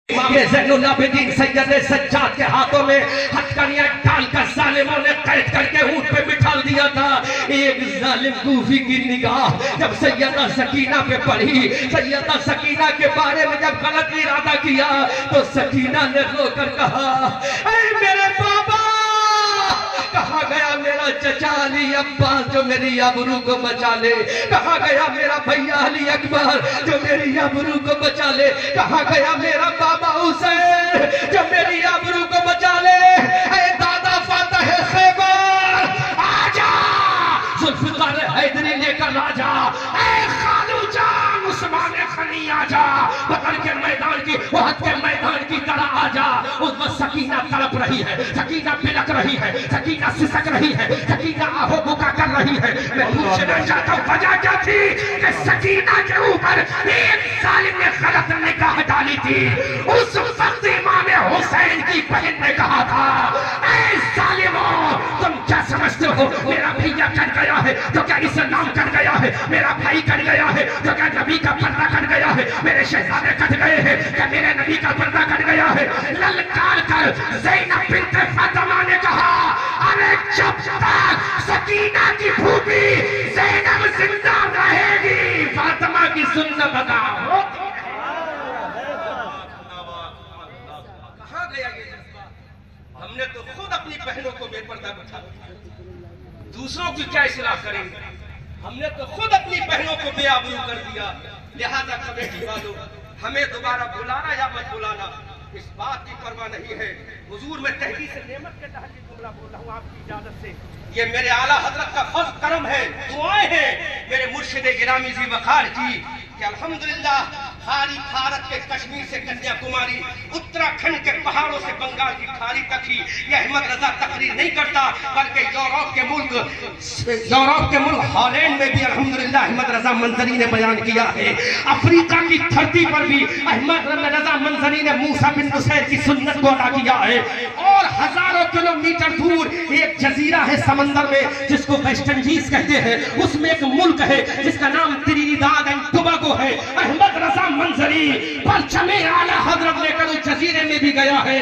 इमाम ज़ैनुल आबिदीन सैयद सज्जाद के हाथों में हथकड़ियां डालकर जालिमों ने कैद करके ऊंट पे बिठा दिया था। एक जालिम कूफी की निगाह जब सैयदा सकीना पे पड़ी, सैयदा सकीना के बारे में जब गलत इरादा किया तो सकीना ने रोकर कहा, ऐ मेरे बाबा, कहा गया मेरा चचा अली अब्बास जो मेरी आबरू को बचा ले, कहा गया मेरा भैया अली अकबर जो मेरी आबरू को बचा ले, कहा गया मेरा बाबा हुसैन जो मेरी आबरू को बचा ले। ऐ दादा फातह खैबर आजा, जुल्फिकार हैदरी लेकर आजा, ऐ खालू जान उस्मान खनी आजा, बदर के मैदान की वहद के मैदान की तरह आजा। उस वक्त सकीना तड़प रही है, सकीना बिलक रही है, सकीना सिसक रही है, सकीना आहो बुका कर रही है। मैं पूछना चाहता हूँ वजह क्या थी कि सकीना के ऊपर एक जालिम ने गलत निगाह डाली थी। उस वक्त इमाम हुसैन की बहन ने कहा था, ऐ जालिमों, तुम क्या समझते हो मेरा भैया कट गया है तो क्या इस्लाम कट गया है, मेरा भाई कट गया है तो क्या नबी का पर्दा कट गया है, मेरे शहजादे कट गए हैं क्या मेरे नबी का पर्दा कट गया है। ललकार कर ज़ैनब बिन्त फातिमा ने कहा, अरे जब तक सकीना की फूफी ज़ैनब जिंदा रहेगी फातिमा की सुन्नत अदा होगी। कहाँ गया ये जज्बा? हमने तो खुद अपनी बहनों को बेपर्दा बिठा दिया, दूसरों की क्या इस्लाह करेंगे? हमने तो खुद अपनी बहनों को बेआबरू कर दिया। लिहाजा कमेटी वालों, हमें दोबारा बुलाना या मत बुलाना इस बात की परवाह नहीं है। हुजूर में तहरीर से नेमत के तहत जुमला बोल रहा हूँ आपकी इजाजत से। ये मेरे आला हजरत का फर्ज करम है, दुआएं हैं मेरे मुर्शिद गिरामी जी वखार की कि अल्हम्दुलिल्लाह खाली भारत के कश्मीर से कन्याकुमारी, उत्तराखंड के पहाड़ों से बंगाल की खाड़ी तक ही ये अहमद रजा तकरीर नहीं करता, बल्कि यूरोप के मुल्क हॉलैंड में भी अल्हम्दुलिल्लाह अहमद रजा मंजरी ने बयान किया है। अफ्रीका की धरती पर भी अहमद रजा मंजरी ने मूसा बिन नुसैर की सुन्नत को अदा किया है। और हजारों किलोमीटर दूर एक जजीरा है समंदर में जिसको वेस्ट इंडीज कहते हैं, उसमें एक मुल्क है जिसका नाम त्रिनिदाद एंड टोबैगो है। अहमद रजा मंजरी परचमे आला हजरत लेकर उस जजीरे में भी गया है।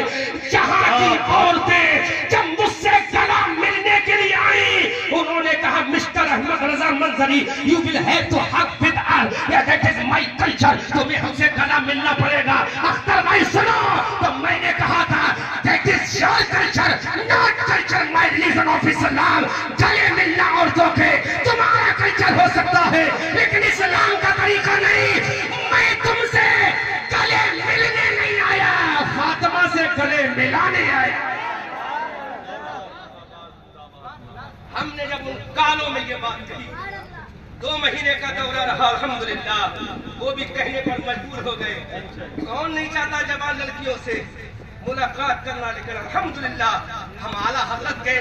यहाँ की औरतें जब मुझसे गला मिलने के लिए आई, उन्होंने कहा, mister Ahmad Raza Manjari, you will have to hug with us, that is my culture, तुम्हें हमसे गला मिलना पड़ेगा। अख्तर भाई सुनो, तो मैंने कहा था that is your culture not culture my religion of Islam. गले मिलना औरतों के तुम्हारा कल्चर हो सकता है लेकिन इस्लाम का तरीका नहीं। मैं तुमसे गले मिलने नहीं आया, फातिमा से गले मिलाने आया। हमने जब उन कालों में ये बात कही, 2 महीने का दौरा रहा अल्हम्दुलिल्लाह, वो भी कहने पर मजबूर हो गए। कौन नहीं चाहता जवान लड़कियों से मुलाकात करना, लेकिन अल्हम्दुलिल्लाह हम आला हजरत के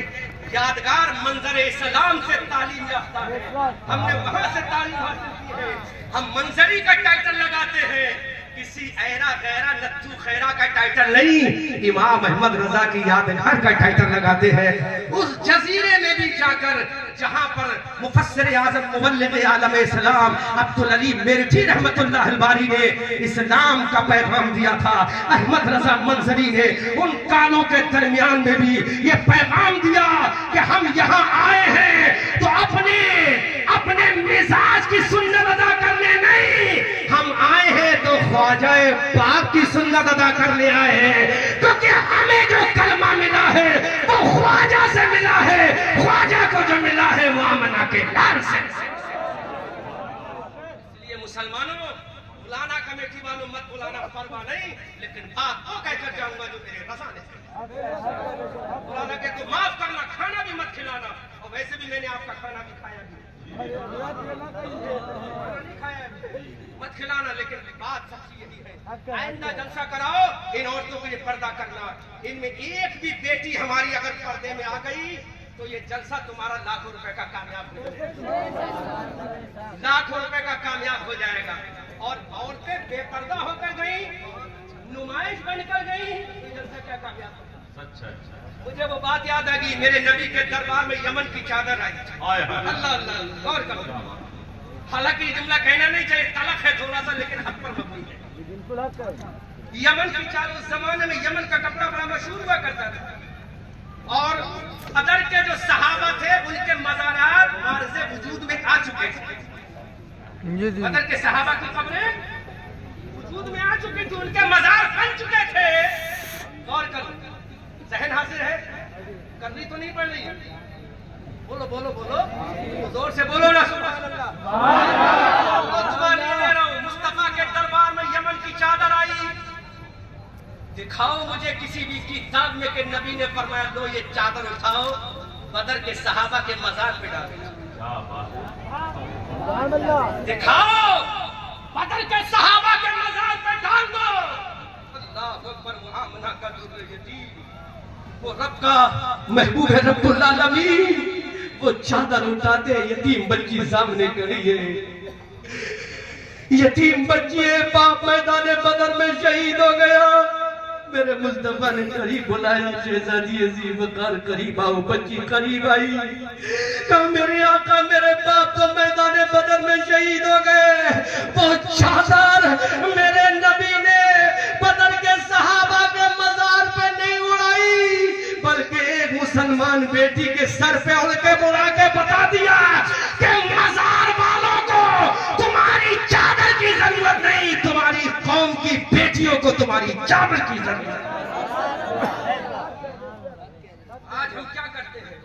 यादगार मंजर इस्लाम से तालीम याफ्ता है, हमने वहां से तालीम हासिल की है। हम मंजरी का टाइटल लगाते हैं, किसी ऐरा गैरा नत्थू खैरा का टाइटल नहीं, इमाम अहमद रजा की यादगार का टाइटल लगाते हैं। उस जजीरे में भी जाकर जहां पर मुफस्सिर आज़म मुबल्लिग़ आलम इस्लाम अब्दुल अली मेरठी रहमतुल्लाह अलबारी ने इस्लाम का पैगाम दिया था, अहमद रजा मंजरी ने उन कालों के दरमियान में भी ये पैगाम दिया कि हम यहाँ आए हैं तो अपने मिजाज की सुन्नत अदा करने नहीं, हम आए हैं तो ख्वाजा पाक की सुन्नत अदा करने आए हैं। क्योंकि हमें जो कलमा मिला है वो ख्वाजा से मिला है, ख्वाजा को जो मिला है वो आमना के लाल से। इसलिए मुसलमानों, बुलाना कमेटी वालों मत बुलाना, परवाह नहीं, लेकिन बात वो कहकर जाऊंगा जो मेरे रजा ने बुलाना के तो माफ करना, खाना भी मत खिलाना। और वैसे भी मैंने आपका खाना भी खाया भी नहीं खाया मत खिलाना, लेकिन बात सच्ची यही है, आइंदा जलसा कराओ इन औरतों को ये पर्दा करना। इनमें एक भी बेटी हमारी अगर पर्दे में आ गई तो ये जलसा तुम्हारा लाखों रुपए का कामयाब हो जाएगा, लाखों रुपए का कामयाब हो जाएगा। और औरतें बेपर्दा होकर गई, नुमाइश बनकर गई, तो जलसा क्या कामयाब होगा। मुझे वो बात याद आ गई, मेरे नबी के दरबार में यमन की चादर आई। अल्लाह अल्लाह, गौर करो। हालांकि जुमला कहना नहीं चाहिए, तलक है थोड़ा सा, लेकिन हक पर मबनी है। यमन की चारों जमाने में यमन का कपड़ा बड़ा मशहूर हुआ करता था और बदर के जो सहाबा थे उनके मज़ारात आर्ज़े वजूद में आ चुके थे। बदर के सहाबा की कब्रें वजूद में आ चुकी थी, उनके मज़ार बन चुके थे। गौर करो, ज़हन हाजिर है, करनी तो नहीं पड़ रही है। बोलो बोलो बोलो, जोर से बोलो ना। सुभान अल्लाह। मुस्तफा के दरबार में यमन की चादर आई। दिखाओ मुझे किसी भी किताब में के नबी ने फरमाया लो ये चादर उठाओ, बदर के सहाबा के मज़ार पे डालो। दिखाओ बदर के सहाबा के मज़ार पे डाल दो। अल्लाह अकबर। वहां मना कर दो यतीम, वो रब का महबूब है रब्बुल आलमीन, वो चादर उठाते यतीम बच्ची सामने खड़ी है। यतीम बच्ची है, बाप मैदान बदर में शहीद हो गया। मेरे मुस्तफा ने करीब बुलाया, शहजादी अजीम वकार करीब आओ। बच्ची करीब आई, कहा मेरे आका मेरे बाप तो मैदान बदर में शहीद हो गए। वो चादर मेरे नबी ने बदर के सहाबा के मज़ार पे नहीं उड़ाई, बल्कि एक मुसलमान बेटी के सर पे उड़ के बुला के बता दिया कि मज़ार वालों को तुम्हारी चादर की जरूरत नहीं, तुम्हारी कौम की बेटियों को तुम्हारी चादर की जरूरत है। आज हम क्या करते हैं?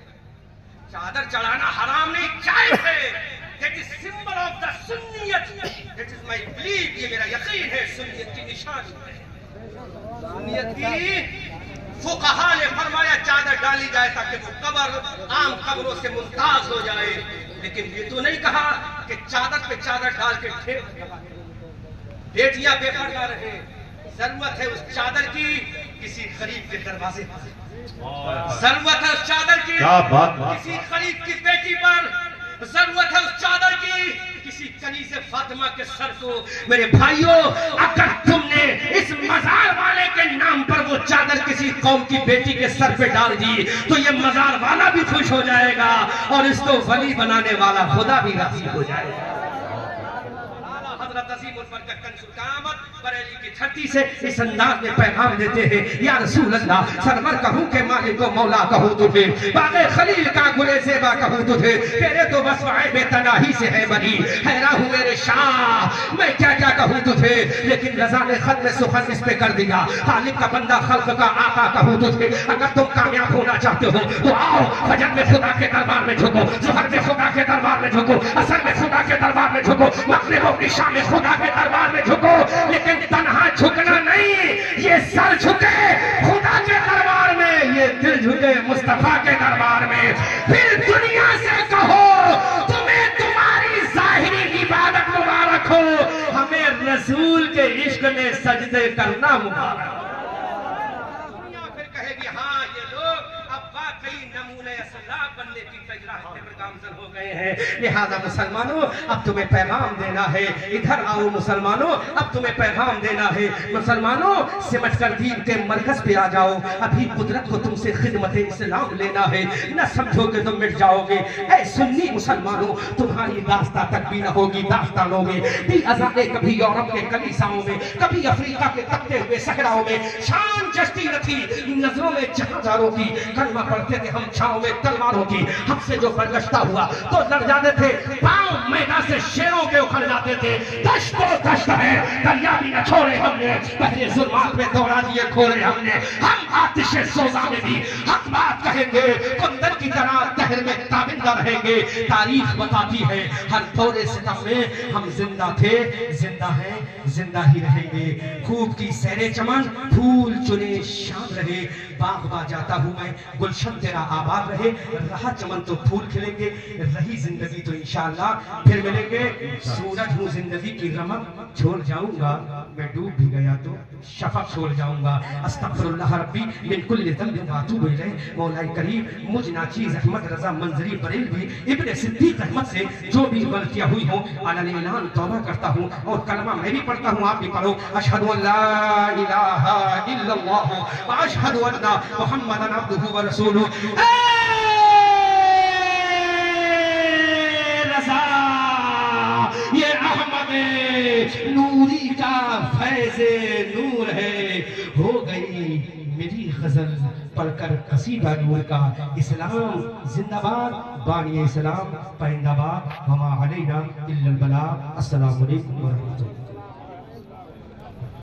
चादर चढ़ाना हराम नहीं, जायज़ है। That is symbol of the सुन्नियत। That is my belief, ये मेरा यकीन है, सुन्नियत की निशानी है। सुन्नियत की फुक़हा ने फरमाया चादर डाली जाए ताकि वो कब्र आम कब्रों से मुमताज हो जाए, लेकिन ये तो नहीं कहा कि चादर पे चादर डाल के ठेक बेटियां बेपर्दा रहे। जरूरत है उस चादर की किसी गरीब के दरवाजे पर, जरूरत है उस चादर की किसी गरीब की बेटी पर, जरूरत है उस चादर की किसी कनीज़े फातिमा के सर को। मेरे भाइयों, अगर तुमने इस मज़ार वाले के नाम पर वो चादर किसी कौम की बेटी के सर पे डाल दी तो ये मज़ार वाला भी खुश हो जाएगा और इसको वली बनाने वाला खुदा भी राज़ी हो जाएगा। बरेली की धरती से इस अंदाज में पैगाम देते हैं, या रसूल अल्लाह सरवर कहूँ के मालिक को मौला कहूँ तुझे, बाग़े खलील का गुले ज़ेबा कहूँ तुझे, तेरे तो बस वाए बेतनाही से है बनी, हैरान हूँ मेरे शाह मैं क्या क्या कहूँ तुझे। लेकिन रज़ा ने खत में सुखन इस पे कर दिया, खालिक का बंदा खल्क़ का आका कहूँ तुझे। अगर तुम कामयाब होना चाहते हो तो आओ फजर में खुदा के दरबार में झुको, ज़ुहर में खुदा के दरबार में झुको, असर में खुदा के दरबार में झुको, मग़रिब और इशा में खुदा के दरबार में झुको। लेकिन तन्हा झुकना नहीं, ये सर झुके खुदा के दरबार में, ये दिल झुके मुस्तफा के दरबार में। फिर दुनिया से कहो तुम्हें तुम्हारी जाहिरी इबादत मुबारक हो, हमें रसूल के इश्क में सजदे करना मुबारक। दुनिया फिर कहेगी हाँ ये लोग अब वाकई नमूने असलाह बनने की गामजन हो गए हैं। लिहाजा मुसलमानों अब तुम्हें पैगाम देना है, इधर आओ मुसलमानों अब तुम्हें पैगाम देना है। मुसलमानों सिमट कर दीन के मरकज पे आ जाओ, अभी कुदरत को तुमसे खिदमत इस्लाम लेना है, न समझोगे तुम मिट जाओगे। ऐ सुन्नी मुसलमानों तुम्हारी दास्तां तक भी न होगी दास्तानों में, दी अज़ाने कभी यूरोप के कलीसाओं में, कभी अफ्रीका के तपते हुए सहराओं में, शान जश्ती रखी नजरों में जहाजारों की, कलमा पढ़ते थे हम छाओं में तलवारों की। हमसे जो बरगश्ता हुआ तो लड़ जाते थे, पांव मैदान से शेरों के उखड़ जाते थे। दश्त तो दश्त है, दरिया भी न छोड़े हमने, पहले जुल्मात में दौड़ा दिए खोले हमने। हम आतिशे सोजा में भी हक बात कहेंगे, कुंदन की तरह तहर में ताबिंदा रहेंगे। तारीख बताती है हर दौरे सितम में हम जिंदा थे, जिंदा हैं, जिंदा ही रहेंगे। खूब की सैरे चमन फूल चुने शाम रहे, बाग बा जाता हूँ मैं गुलशन तेरा आबाद रहे। रहा चमन तो फूल खिलेंगे, रही जिंदगी तो इंशाअल्लाह फिर मिलेंगे। सूरज हूँ जिंदगी की रमक, छोड़ जाऊंगा मैं डूब भी गया तो शफक छोड़ जाऊंगा। अस्तगफिरुल्लाह रब्बी मिन कुल्लि ज़ंबिन व अतूबु इलैह। मौला करीम मुझ नाचीज़ अहमद रज़ा मंजरी बरेलवी इब्ने सिद्दीक अहमद से जो भी गलतियां हुई हो अलल ऐलान तौबा करता हूँ और कलमा मैं भी पढ़ता हूँ, आप भी पढ़ो। अशहदु अल्ला इलाहा इल्लल्लाह व अशहदु अन्ना मुहम्मदन अब्दुहु व रसूलुहु। ये अहमद में नूरी का फैज़े नूर है। हो गई मेरी गजल पढ़कर कसीदा नूर का। इस्लाम जिंदाबाद, बानी इस्लाम पैंदाबाद, वमा अलैना इल्लल बलाग। अस्सलामु अलैकुम व रहमतुल्लाह।